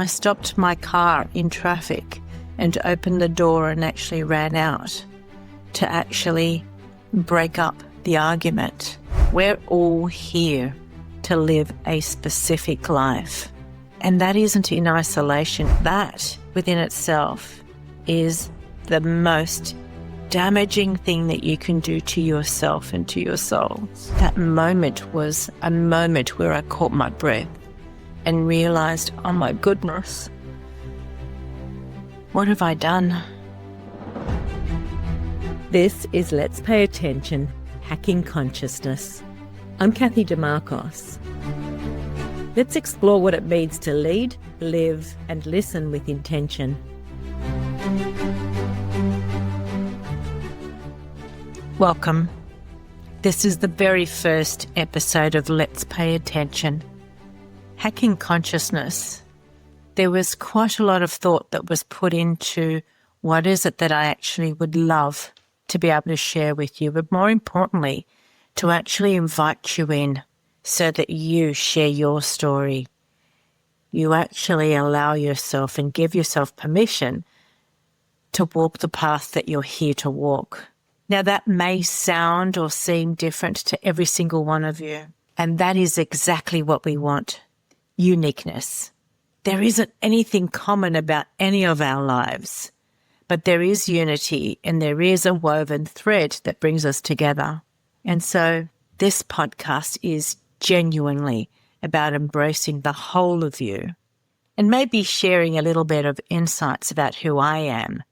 I stopped my car in traffic and opened the door and actually ran out to actually break up the argument. We're all here to live a specific life, and that isn't in isolation. That within itself is the most damaging thing that you can do to yourself and to your soul. That moment was a moment where I caught my breath and realized, oh my goodness, what have I done? This is Let's Pay Attention, Hacking Consciousness. I'm Cathy Dimarchos. Let's explore what it means to lead, live, and listen with intention. Welcome. This is the very first episode of Let's Pay Attention, Hacking Consciousness. There was quite a lot of thought that was put into what is it that I actually would love to be able to share with you, but more importantly, to actually invite you in so that you share your story. You actually allow yourself and give yourself permission to walk the path that you're here to walk. Now, that may sound or seem different to every single one of you, and that is exactly what we want. Uniqueness. There isn't anything common about any of our lives, but there is unity and there is a woven thread that brings us together. And so this podcast is genuinely about embracing the whole of you and maybe sharing a little bit of insights about who I am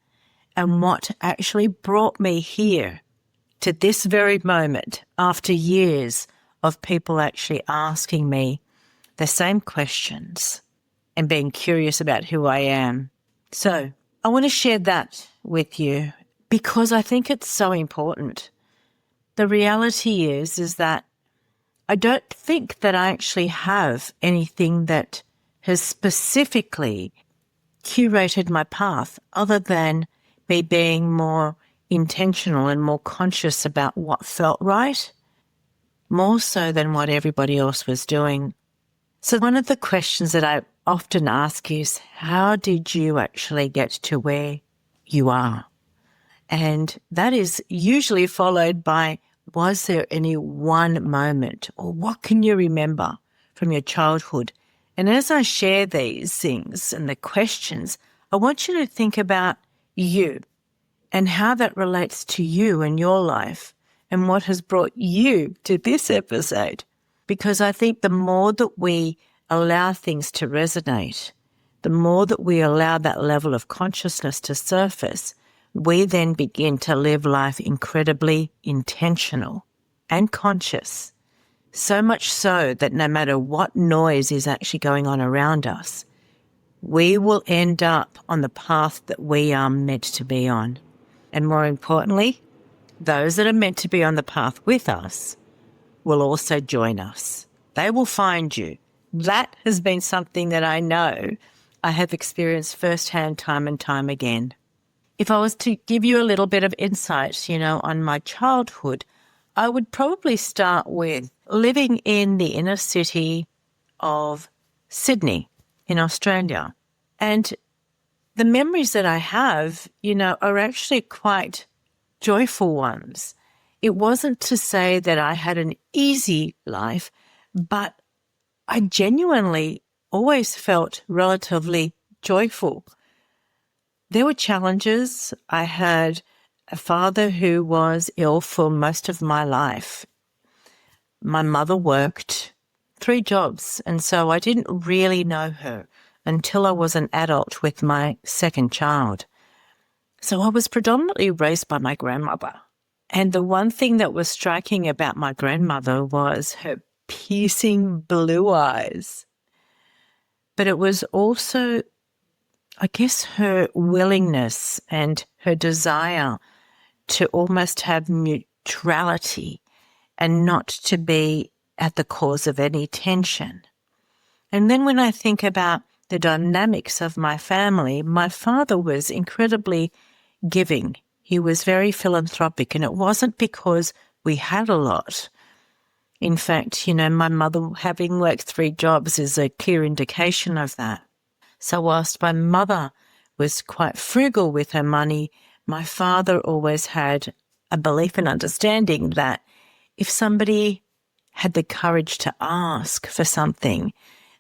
and what actually brought me here to this very moment after years of people actually asking me the same questions and being curious about who I am. So I want to share that with you because I think it's so important. The reality is that I don't think that I actually have anything that has specifically curated my path other than me being more intentional and more conscious about what felt right, more so than what everybody else was doing. So one of the questions that I often ask is, how did you actually get to where you are? And that is usually followed by, was there any one moment, or what can you remember from your childhood? And as I share these things and the questions, I want you to think about you and how that relates to you and your life and what has brought you to this episode. Because I think the more that we allow things to resonate, the more that we allow that level of consciousness to surface, we then begin to live life incredibly intentional and conscious. So much so that no matter what noise is actually going on around us, we will end up on the path that we are meant to be on. And more importantly, those that are meant to be on the path with us will also join us. They will find you. That has been something that I know I have experienced firsthand time and time again. If I was to give you a little bit of insight, on my childhood, I would probably start with living in the inner city of Sydney in Australia. And the memories that I have, are actually quite joyful ones. It wasn't to say that I had an easy life, but I genuinely always felt relatively joyful. There were challenges. I had a father who was ill for most of my life. My mother worked 3 jobs, and so I didn't really know her until I was an adult with my second child. So I was predominantly raised by my grandmother. And the one thing that was striking about my grandmother was her piercing blue eyes. But it was also, I guess, her willingness and her desire to almost have neutrality and not to be at the cause of any tension. And then when I think about the dynamics of my family, my father was incredibly giving. He was very philanthropic, and it wasn't because we had a lot. In fact, my mother having worked 3 jobs is a clear indication of that. So whilst my mother was quite frugal with her money, my father always had a belief and understanding that if somebody had the courage to ask for something,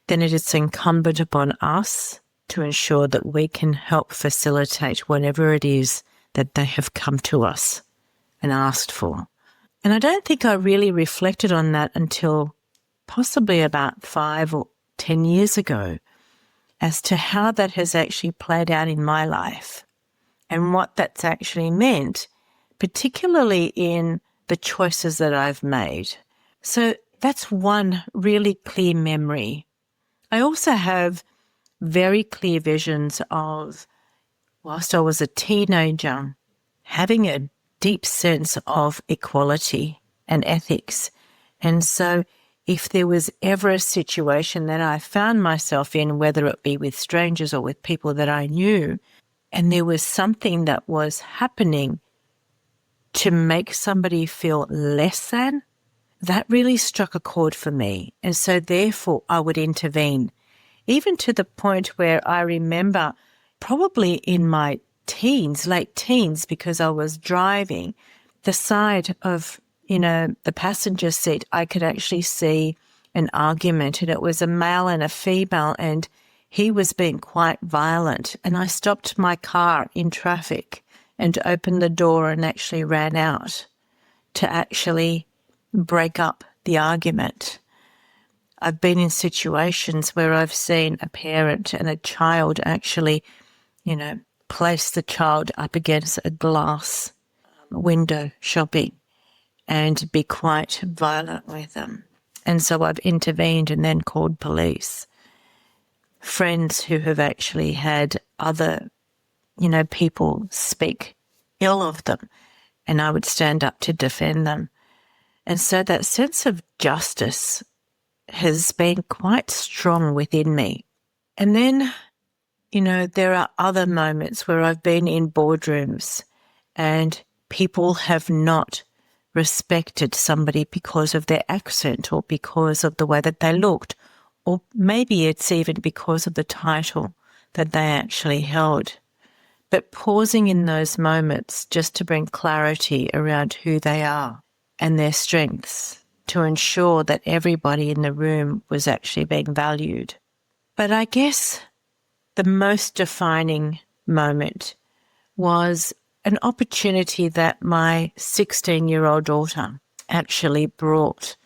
then it is incumbent upon us to ensure that we can help facilitate whatever it is that they have come to us and asked for. And I don't think I really reflected on that until possibly about 5 or 10 years ago as to how that has actually played out in my life and what that's actually meant, particularly in the choices that I've made. So that's one really clear memory. I also have very clear visions of, whilst I was a teenager, having a deep sense of equality and ethics. And so if there was ever a situation that I found myself in, whether it be with strangers or with people that I knew, and there was something that was happening to make somebody feel less than, that really struck a chord for me. And so therefore I would intervene, even to the point where I remember probably in my teens, late teens, because I was driving, the side of, the passenger seat, I could actually see an argument, and it was a male and a female, and he was being quite violent. And I stopped my car in traffic and opened the door and actually ran out to actually break up the argument. I've been in situations where I've seen a parent and a child actually, place the child up against a glass window shopping and be quite violent with them. And so I've intervened and then called police. Friends who have actually had other, people speak ill of them, and I would stand up to defend them. And so that sense of justice has been quite strong within me. And then, there are other moments where I've been in boardrooms and people have not respected somebody because of their accent or because of the way that they looked, or maybe it's even because of the title that they actually held. But pausing in those moments just to bring clarity around who they are and their strengths to ensure that everybody in the room was actually being valued. But I guess the most defining moment was an opportunity that my 16-year-old daughter actually brought,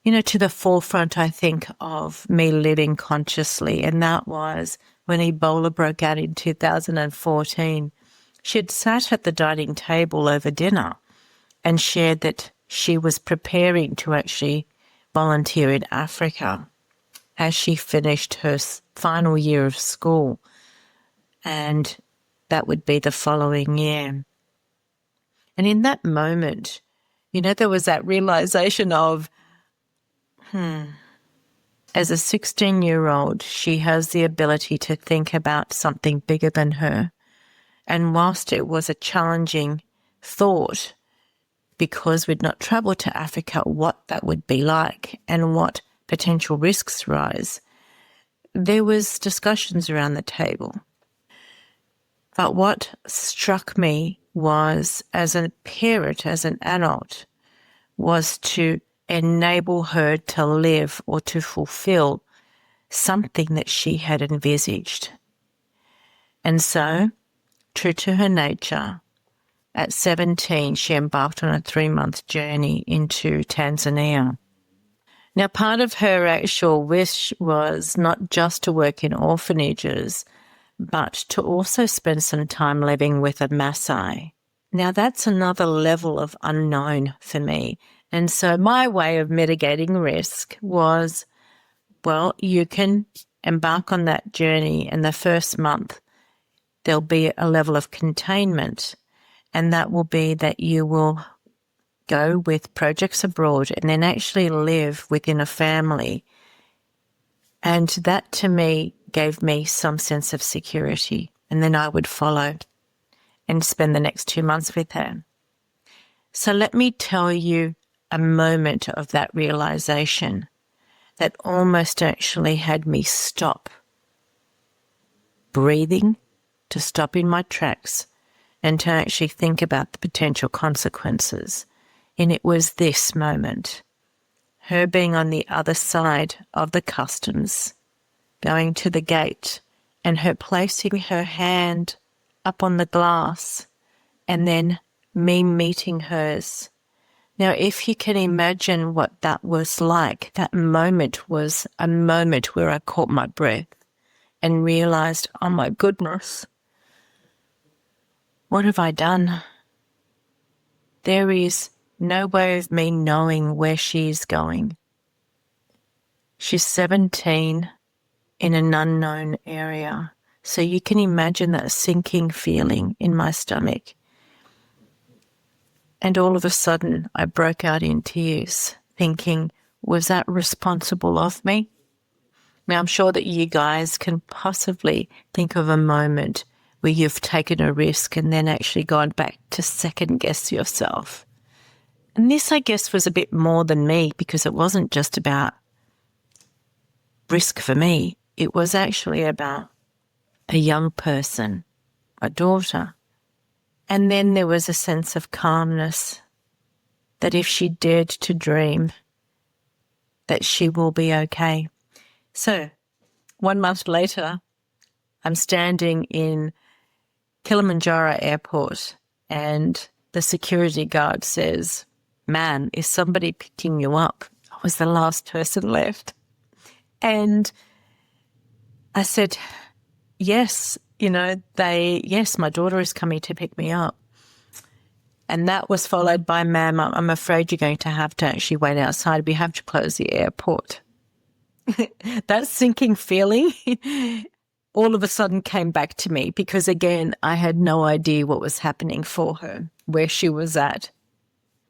to the forefront, I think, of me living consciously. And that was when Ebola broke out in 2014. She had sat at the dining table over dinner and shared that she was preparing to actually volunteer in Africa as she finished her final year of school, and that would be the following year. And in that moment, there was that realization of, as a 16-year-old, she has the ability to think about something bigger than her. And whilst it was a challenging thought, because we'd not travelled to Africa, what that would be like and what potential risks rise, there was discussions around the table. But what struck me was, as a parent, as an adult, was to enable her to live or to fulfill something that she had envisaged. And so, true to her nature, at 17, she embarked on a 3-month journey into Tanzania. Now, part of her actual wish was not just to work in orphanages, but to also spend some time living with a Maasai. Now, that's another level of unknown for me. And so my way of mitigating risk was, well, you can embark on that journey, and the first month there'll be a level of containment, and that will be that you will go with projects abroad and then actually live within a family. And that to me gave me some sense of security. And then I would follow and spend the next 2 months with her. So let me tell you a moment of that realization that almost actually had me stop breathing, to stop in my tracks, and to actually think about the potential consequences. And it was this moment, her being on the other side of the customs, going to the gate, and her placing her hand up on the glass, and then me meeting hers. Now, if you can imagine what that was like, that moment was a moment where I caught my breath and realized, oh my goodness, what have I done? There is no way of me knowing where she is going. She's 17 in an unknown area. So you can imagine that sinking feeling in my stomach. And all of a sudden, I broke out in tears, thinking, was that responsible of me? Now, I'm sure that you guys can possibly think of a moment where you've taken a risk and then actually gone back to second guess yourself. And this, I guess, was a bit more than me, because it wasn't just about risk for me. It was actually about a young person, a daughter. And then there was a sense of calmness that if she dared to dream, that she will be okay. So 1 month later, I'm standing in Kilimanjaro airport and the security guard says, "Man, is somebody picking you up?" I was the last person left. And I said, yes, yes, my daughter is coming to pick me up. And that was followed by, "Ma'am, I'm afraid you're going to have to actually wait outside. We have to close the airport." That sinking feeling all of a sudden came back to me, because, again, I had no idea what was happening for her, where she was at.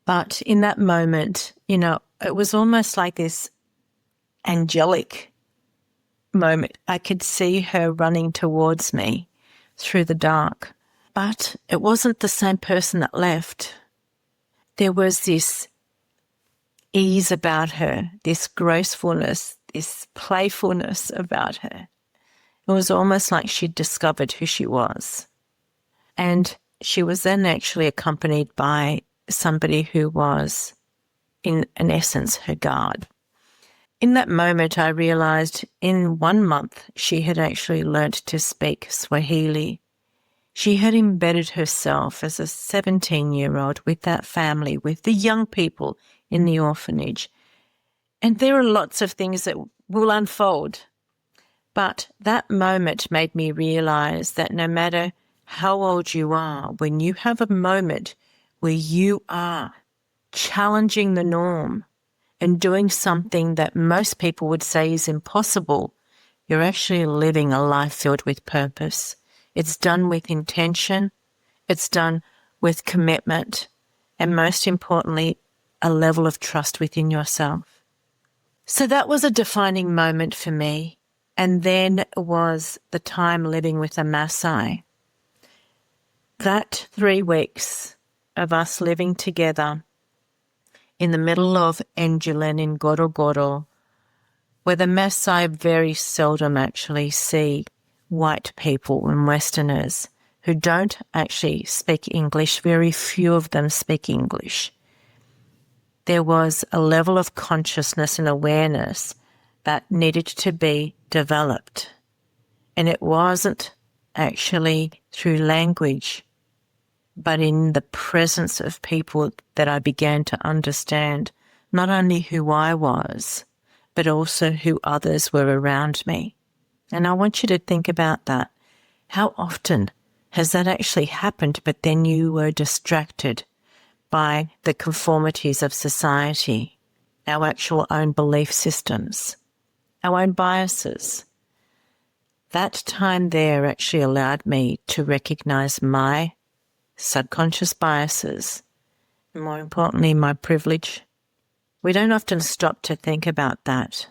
But in that moment, it was almost like this angelic moment. I could see her running towards me through the dark. But it wasn't the same person that left. There was this ease about her, this gracefulness, this playfulness about her. It was almost like she'd discovered who she was. And she was then actually accompanied by somebody who was, in essence, her guard. In that moment, I realized in 1 month she had actually learnt to speak Swahili. She had embedded herself as a 17-year-old with that family, with the young people in the orphanage. And there are lots of things that will unfold. But that moment made me realize that no matter how old you are, when you have a moment where you are challenging the norm and doing something that most people would say is impossible, you're actually living a life filled with purpose. It's done with intention, it's done with commitment, and most importantly, a level of trust within yourself. So that was a defining moment for me. And then was the time living with a Maasai. That 3 weeks of us living together in the middle of Angelan in Gorogoro, where the Maasai very seldom actually see white people and Westerners who don't actually speak English. Very few of them speak English. There was a level of consciousness and awareness that needed to be developed. And it wasn't actually through language, but in the presence of people that I began to understand not only who I was, but also who others were around me. And I want you to think about that. How often has that actually happened, but then you were distracted by the conformities of society, our actual own belief systems, our own biases? That time there actually allowed me to recognize my subconscious biases, and more importantly, my privilege. We don't often stop to think about that,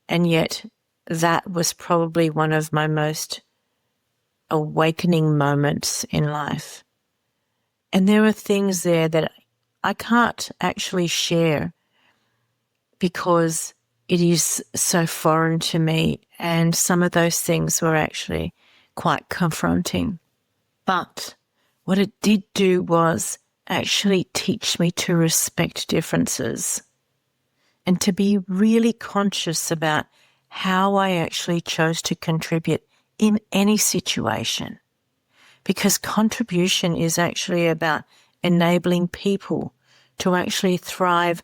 and yet that was probably one of my most awakening moments in life. And there are things there that I can't actually share because it is so foreign to me, and some of those things were actually quite confronting. But what it did do was actually teach me to respect differences and to be really conscious about how I actually chose to contribute in any situation. Because contribution is actually about enabling people to actually thrive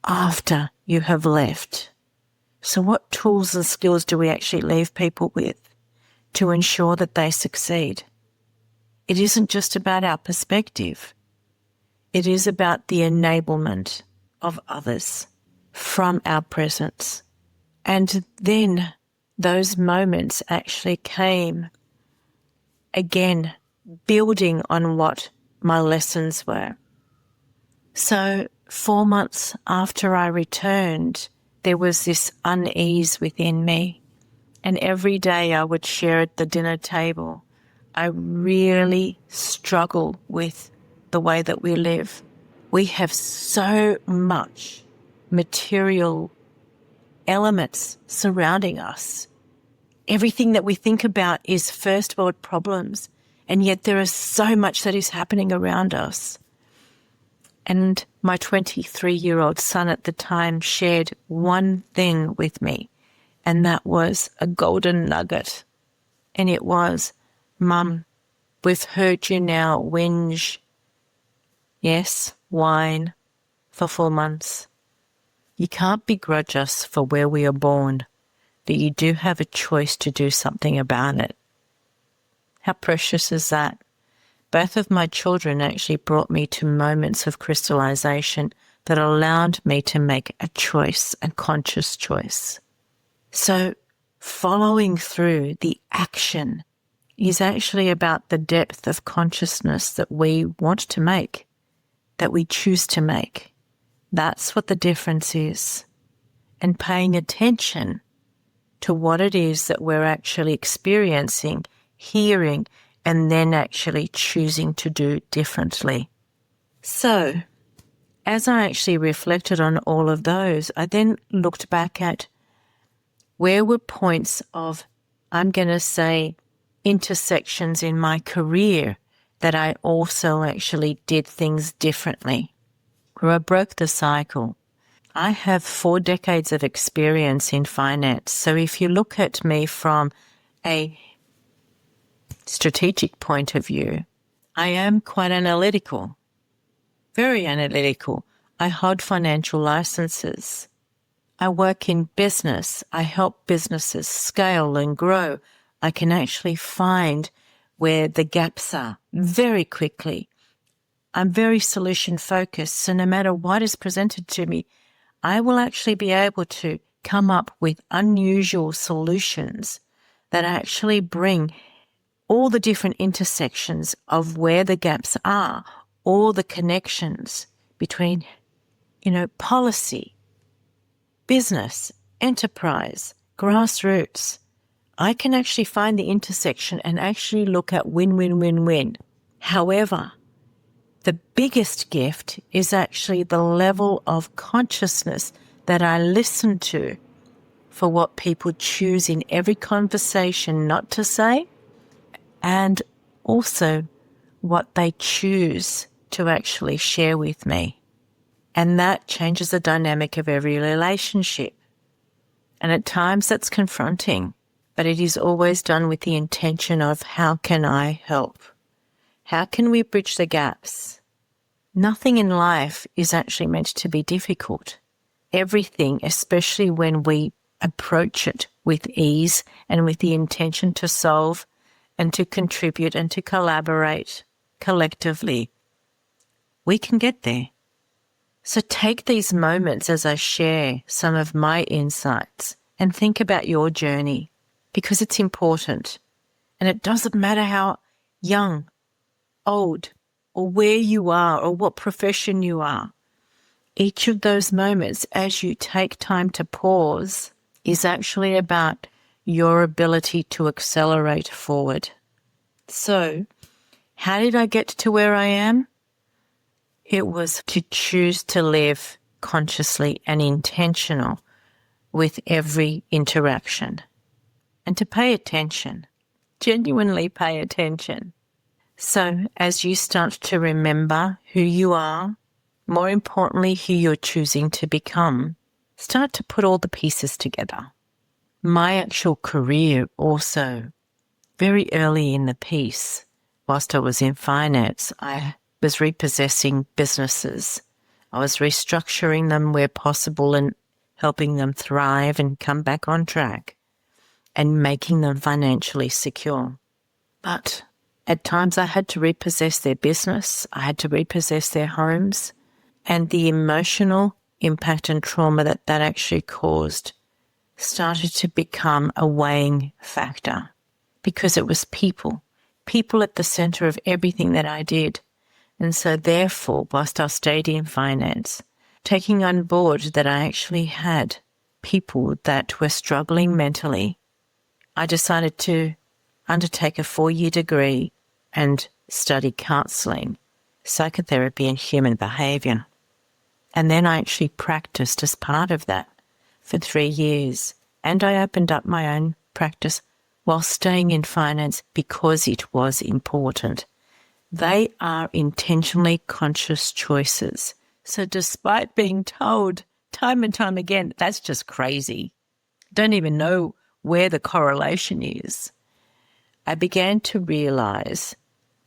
after you have left. So what tools and skills do we actually leave people with to ensure that they succeed? It isn't just about our perspective. It is about the enablement of others from our presence. And then those moments actually came, again, building on what my lessons were. So 4 months after I returned, there was this unease within me. And every day I would share at the dinner table, I really struggle with the way that we live. We have so much material elements surrounding us. Everything that we think about is first world problems, and yet there is so much that is happening around us. And my 23-year-old son at the time shared one thing with me, and that was a golden nugget. And it was, "Mum, we've heard you now whinge, yes, whine, for 4 months. You can't begrudge us for where we are born, but you do have a choice to do something about it." How precious is that? Both of my children actually brought me to moments of crystallization that allowed me to make a choice, a conscious choice. So following through the action is actually about the depth of consciousness that we want to make, that we choose to make. That's what the difference is. And paying attention to what it is that we're actually experiencing, hearing, and then actually choosing to do differently. So, as I actually reflected on all of those, I then looked back at where were points of, I'm going to say, intersections in my career that I also actually did things differently, where I broke the cycle. I have 4 decades of experience in finance. So if you look at me from a strategic point of view, I am quite analytical, very analytical. I hold financial licenses. I work in business. I help businesses scale and grow. I can actually find where the gaps are very quickly. I'm very solution focused. So no matter what is presented to me, I will actually be able to come up with unusual solutions that actually bring all the different intersections of where the gaps are, all the connections between, policy, business, enterprise, grassroots. I can actually find the intersection and actually look at win-win-win-win. However, the biggest gift is actually the level of consciousness that I listen to for what people choose in every conversation not to say, and also what they choose to actually share with me. And that changes the dynamic of every relationship. And at times that's confronting, but it is always done with the intention of how can I help? How can we bridge the gaps? Nothing in life is actually meant to be difficult. Everything, especially when we approach it with ease and with the intention to solve and to contribute and to collaborate collectively, we can get there. So take these moments as I share some of my insights and think about your journey, because it's important. And it doesn't matter how young, old, or where you are or what profession you are. Each of those moments, as you take time to pause, is actually about your ability to accelerate forward. So, how did I get to where I am? It was to choose to live consciously and intentional with every interaction and to pay attention. Genuinely pay attention. So as you start to remember who you are, more importantly, who you're choosing to become, start to put all the pieces together. My actual career also, very early in the piece, whilst I was in finance, I was repossessing businesses. I was restructuring them where possible and helping them thrive and come back on track and making them financially secure. But at times I had to repossess their business, I had to repossess their homes, and the emotional impact and trauma that that actually caused started to become a weighing factor because it was people at the center of everything that I did. And so therefore, whilst I stayed in finance, taking on board that I actually had people that were struggling mentally, I decided to undertake a 4-year degree and study counselling, psychotherapy and human behaviour. And then I actually practiced as part of that for 3 years. And I opened up my own practice while staying in finance because it was important. They are intentionally conscious choices. So despite being told time and time again, that's just crazy, don't even know where the correlation is, I began to realize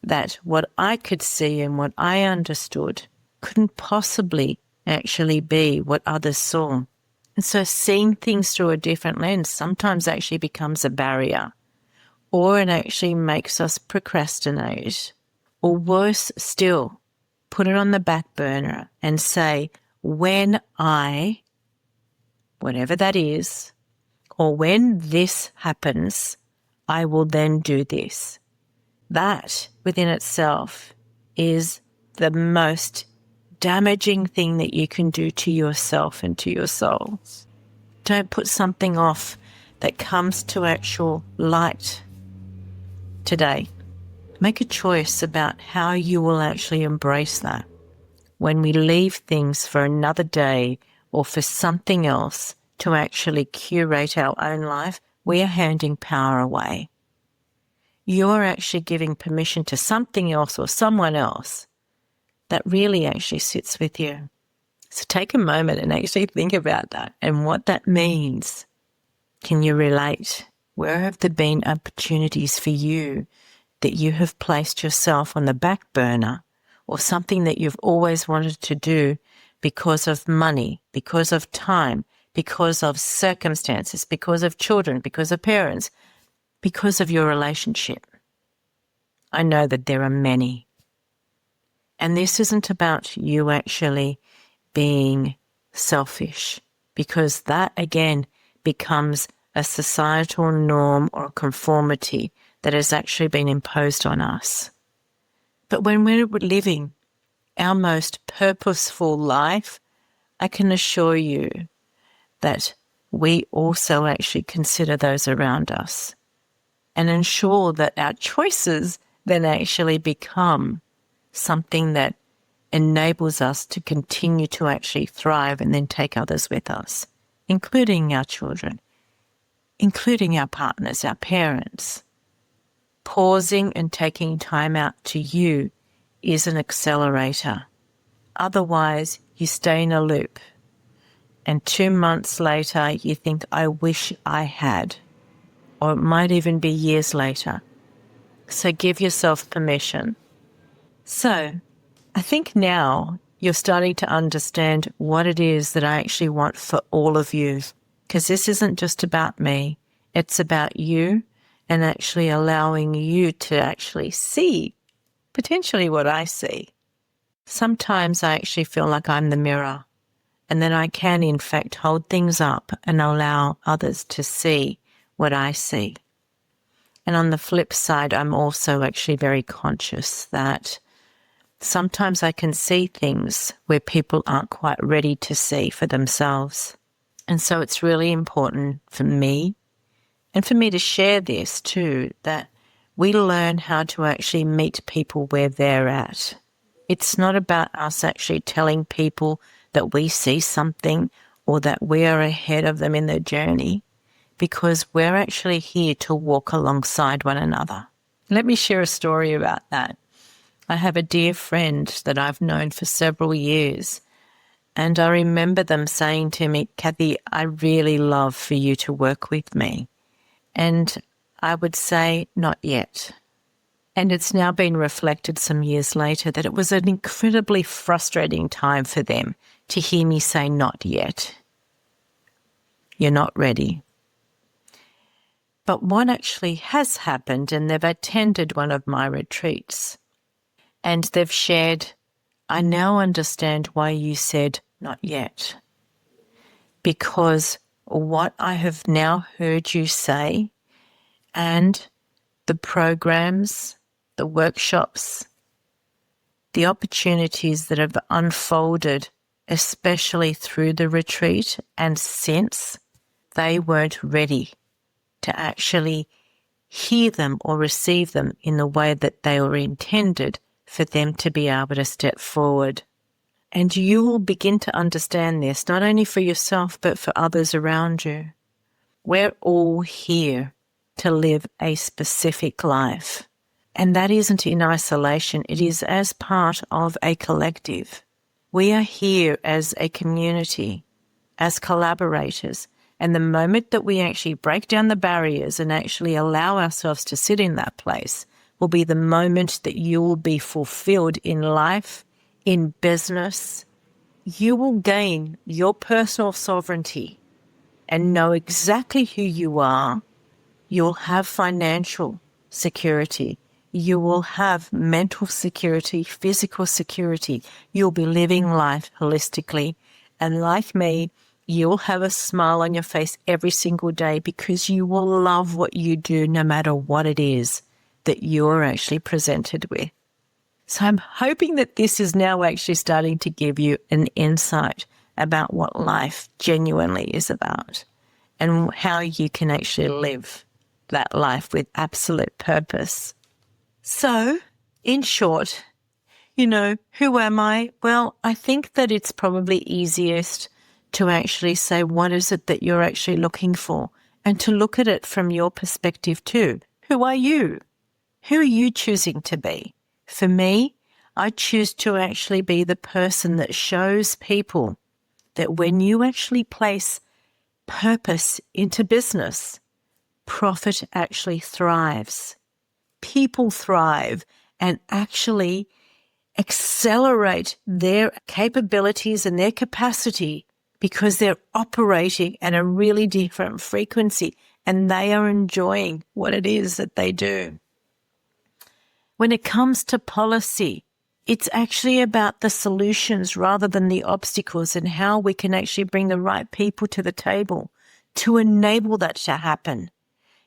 that what I could see and what I understood couldn't possibly actually be what others saw. And so seeing things through a different lens sometimes actually becomes a barrier, or it actually makes us procrastinate, or worse still, put it on the back burner and say, when I, whatever that is, or when this happens, I will then do this. That within itself is the most damaging thing that you can do to yourself and to your soul. Don't put something off that comes to actual light today. Make a choice about how you will actually embrace that. When we leave things for another day or for something else to actually curate our own life, we are handing power away. You're actually giving permission to something else or someone else that really actually sits with you. So take a moment and actually think about that and what that means. Can you relate? Where have there been opportunities for you that you have placed yourself on the back burner, or something that you've always wanted to do because of money, because of time, because of circumstances, because of children, because of parents, because of your relationship? I know that there are many. And this isn't about you actually being selfish, because that again becomes a societal norm or conformity that has actually been imposed on us. But when we're living our most purposeful life, I can assure you that we also actually consider those around us and ensure that our choices then actually become something that enables us to continue to actually thrive and then take others with us, including our children, including our partners, our parents. Pausing and taking time out to you is an accelerator. Otherwise, you stay in a loop. And 2 months later, you think, I wish I had. Or it might even be years later. So give yourself permission. So I think now you're starting to understand what it is that I actually want for all of you. Because this isn't just about me. It's about you and actually allowing you to actually see potentially what I see. Sometimes I actually feel like I'm the mirror, and then I can in fact hold things up and allow others to see what I see. And on the flip side, I'm also actually very conscious that sometimes I can see things where people aren't quite ready to see for themselves. And so it's really important for me, and for me to share this too, that we learn how to actually meet people where they're at. It's not about us actually telling people that we see something or that we are ahead of them in their journey, because we're actually here to walk alongside one another. Let me share a story about that. I have a dear friend that I've known for several years, and I remember them saying to me, Cathy, I really love for you to work with me. And I would say, not yet. And it's now been reflected some years later that it was an incredibly frustrating time for them to hear me say, not yet. You're not ready. But what actually has happened, and they've attended one of my retreats, and they've shared, I now understand why you said not yet. Because what I have now heard you say, and the programs, the workshops, the opportunities that have unfolded, especially through the retreat and since, they weren't ready to actually hear them or receive them in the way that they were intended for them to be able to step forward. And you will begin to understand this, not only for yourself, but for others around you. We're all here to live a specific life. And that isn't in isolation. It is as part of a collective. We are here as a community, as collaborators. And the moment that we actually break down the barriers and actually allow ourselves to sit in that place will be the moment that you will be fulfilled in life, in business. You will gain your personal sovereignty and know exactly who you are. You'll have financial security. You will have mental security, physical security. You'll be living life holistically. And like me, you'll have a smile on your face every single day because you will love what you do no matter what it is that you're actually presented with. So I'm hoping that this is now actually starting to give you an insight about what life genuinely is about and how you can actually live that life with absolute purpose. So, in short, who am I? Well, I think that it's probably easiest to actually say, what is it that you're actually looking for? And to look at it from your perspective too. Who are you? Who are you choosing to be? For me, I choose to actually be the person that shows people that when you actually place purpose into business, profit actually thrives. People thrive and actually accelerate their capabilities and their capacity because they're operating at a really different frequency and they are enjoying what it is that they do. When it comes to policy, it's actually about the solutions rather than the obstacles and how we can actually bring the right people to the table to enable that to happen.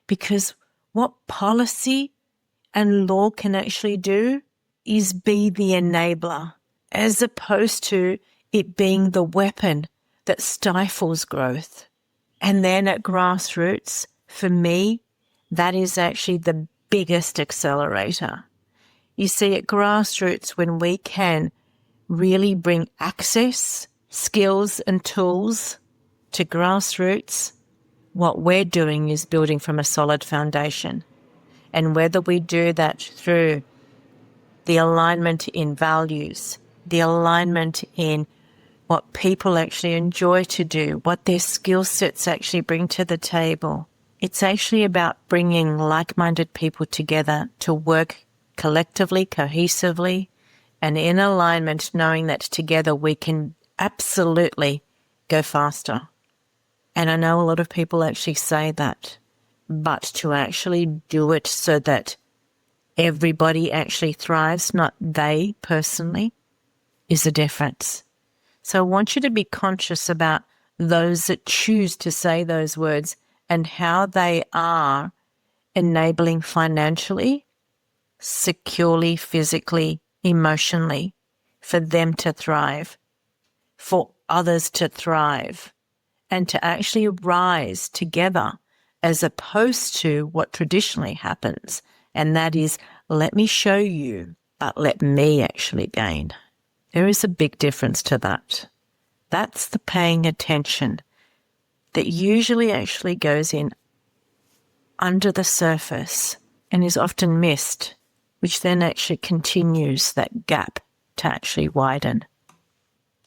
Because what policy and law can actually do is be the enabler, as opposed to it being the weapon that stifles growth. And then at grassroots, for me, that is actually the biggest accelerator. You see, at grassroots, when we can really bring access, skills and tools to grassroots, what we're doing is building from a solid foundation. And whether we do that through the alignment in values, the alignment in what people actually enjoy to do, what their skill sets actually bring to the table, it's actually about bringing like-minded people together to work collectively, cohesively, and in alignment, knowing that together we can absolutely go faster. And I know a lot of people actually say that, but to actually do it so that everybody actually thrives, not they personally, is a difference. So I want you to be conscious about those that choose to say those words and how they are enabling financially, securely, physically, emotionally, for them to thrive, for others to thrive, and to actually rise together as opposed to what traditionally happens, and that is, let me show you, but let me actually gain. There is a big difference to that. That's the paying attention that usually actually goes in under the surface and is often missed, which then actually continues that gap to actually widen.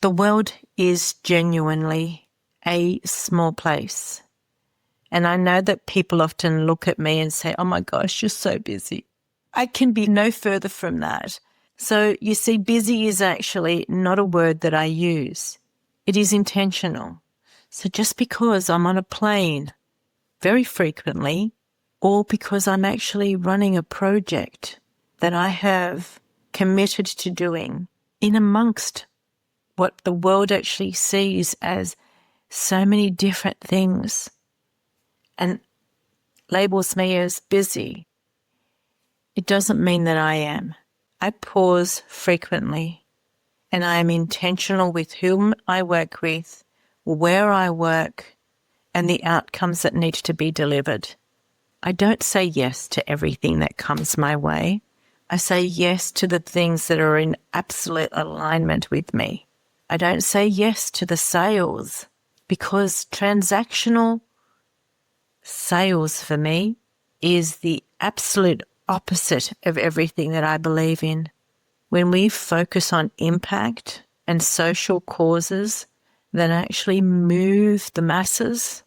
The world is genuinely a small place. And I know that people often look at me and say, oh my gosh, you're so busy. I can be no further from that. So you see, busy is actually not a word that I use. It is intentional. So just because I'm on a plane very frequently, or because I'm actually running a project that I have committed to doing in amongst what the world actually sees as so many different things and labels me as busy, it doesn't mean that I am. I pause frequently and I am intentional with whom I work with, where I work, and the outcomes that need to be delivered. I don't say yes to everything that comes my way. I say yes to the things that are in absolute alignment with me. I don't say yes to the sales because transactional sales for me is the absolute opposite of everything that I believe in. When we focus on impact and social causes that actually move the masses,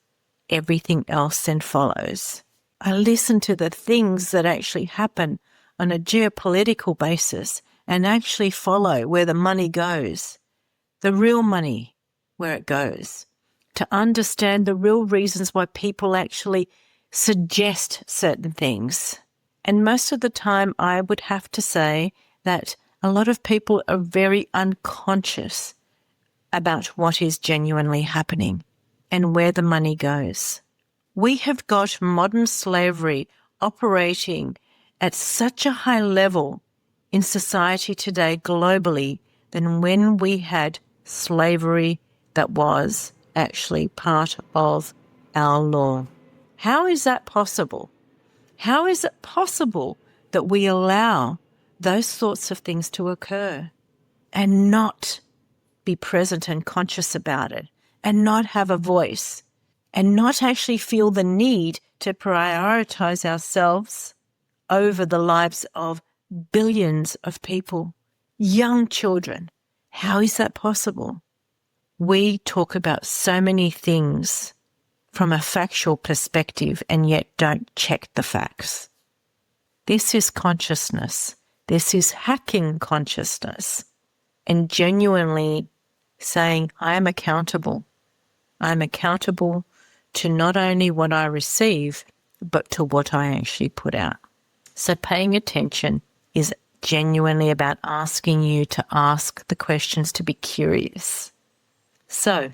everything else then follows. I listen to the things that actually happen on a geopolitical basis and actually follow where the money goes, the real money, where it goes, to understand the real reasons why people actually suggest certain things. And most of the time, I would have to say that a lot of people are very unconscious about what is genuinely happening and where the money goes. We have got modern slavery operating at such a high level in society today globally than when we had slavery that was actually part of our law. How is that possible? How is it possible that we allow those sorts of things to occur and not be present and conscious about it and not have a voice and not actually feel the need to prioritize ourselves over the lives of billions of people, young children? How is that possible? We talk about so many things from a factual perspective and yet don't check the facts. This is consciousness. This is hacking consciousness and genuinely saying, I am accountable. I'm accountable to not only what I receive, but to what I actually put out. So paying attention is genuinely about asking you to ask the questions, to be curious. So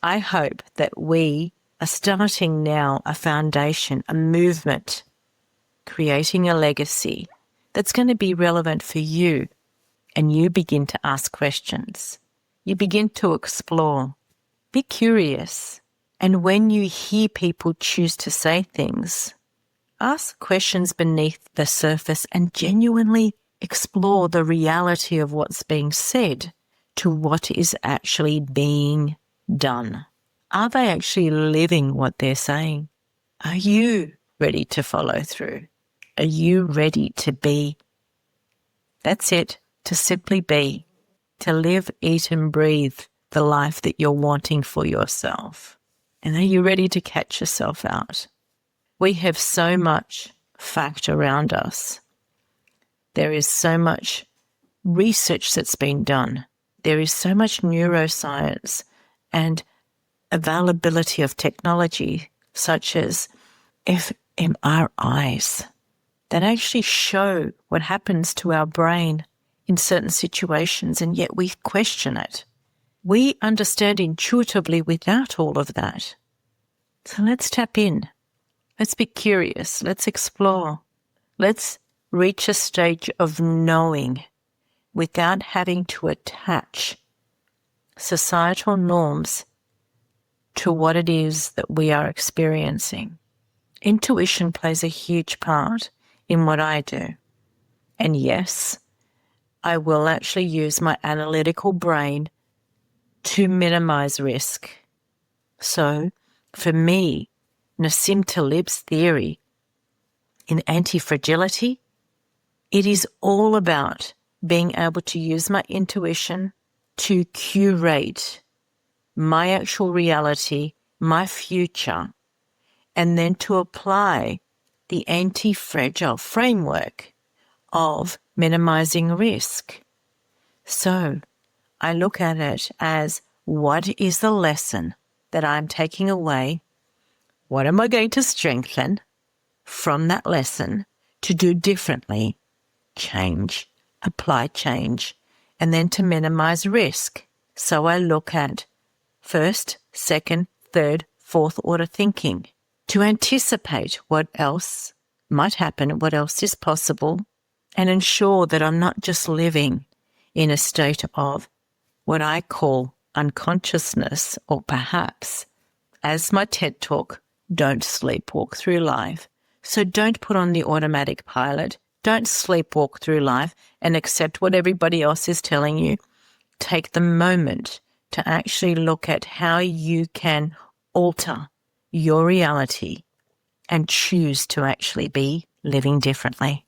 I hope that we are starting now a foundation, a movement, creating a legacy that's going to be relevant for you, and you begin to ask questions. You begin to explore. Be curious. And when you hear people choose to say things, ask questions beneath the surface and genuinely explore the reality of what's being said to what is actually being done. Are they actually living what they're saying? Are you ready to follow through? Are you ready to be? That's it, to simply be, to live, eat and breathe the life that you're wanting for yourself. And are you ready to catch yourself out? We have so much fact around us. There is so much research that's been done. There is so much neuroscience and availability of technology such as fMRIs that actually show what happens to our brain in certain situations, and yet we question it. We understand intuitively without all of that. So let's tap in. Let's be curious. Let's explore. Let's reach a stage of knowing without having to attach societal norms to what it is that we are experiencing. Intuition plays a huge part in what I do. And yes, I will actually use my analytical brain to minimize risk. So for me, Nassim Taleb's theory in anti-fragility, it is all about being able to use my intuition to curate my actual reality, my future, and then to apply the anti-fragile framework of minimizing risk. So I look at it as, what is the lesson that I'm taking away? What am I going to strengthen from that lesson to do differently? Change, apply change, and then to minimize risk. So I look at first, second, third, fourth order thinking to anticipate what else might happen, what else is possible, and ensure that I'm not just living in a state of what I call unconsciousness, or perhaps, as my TED Talk, don't sleepwalk through life. So don't put on the automatic pilot. Don't sleepwalk through life and accept what everybody else is telling you. Take the moment to actually look at how you can alter your reality and choose to actually be living differently.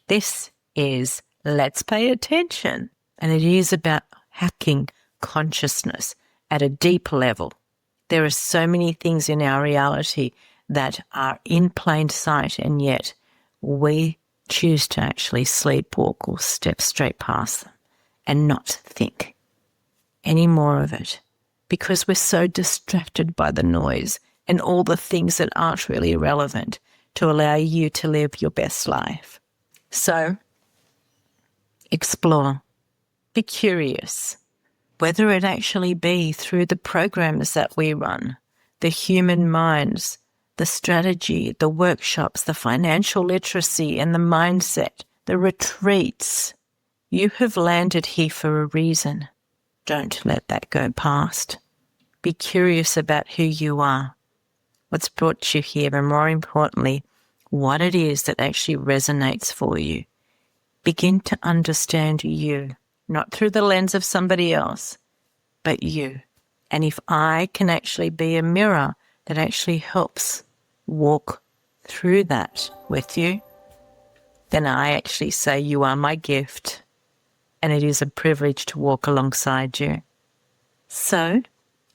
This is Let's Pay Attention, and it is about hacking consciousness at a deep level. There are so many things in our reality that are in plain sight, and yet we choose to actually sleepwalk or step straight past them and not think any more of it, because we're so distracted by the noise and all the things that aren't really relevant to allow you to live your best life. So explore, be curious, whether it actually be through the programs that we run, the human minds, the strategy, the workshops, the financial literacy and the mindset, the retreats. You have landed here for a reason. Don't let that go past. Be curious about who you are, what's brought you here, and more importantly, what it is that actually resonates for you. Begin to understand you, not through the lens of somebody else, but you. And if I can actually be a mirror that actually helps walk through that with you, then I actually say you are my gift, and it is a privilege to walk alongside you. So,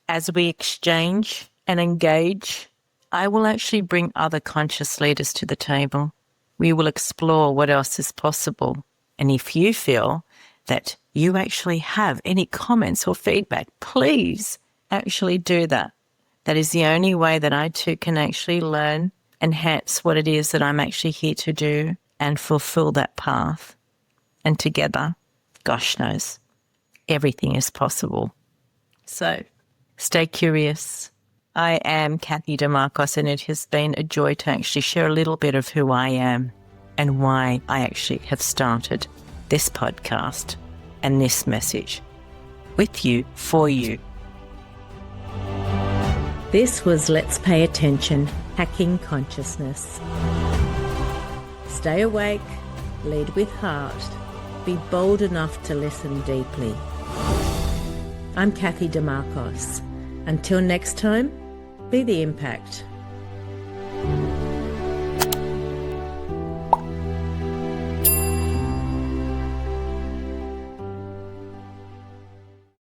as we exchange and engage, I will actually bring other conscious leaders to the table. We will explore what else is possible. And if you feel that you actually have any comments or feedback, please actually do that. That is the only way that I too can actually learn, enhance what it is that I'm actually here to do, and fulfill that path. And together, gosh knows, everything is possible. So stay curious. I am Cathy Dimarchos, and it has been a joy to actually share a little bit of who I am and why I actually have started this podcast and this message with you, for you. This was Let's Pay Attention, Hacking Consciousness. Stay awake, lead with heart, be bold enough to listen deeply. I'm Cathy Dimarchos. Until next time, be the impact.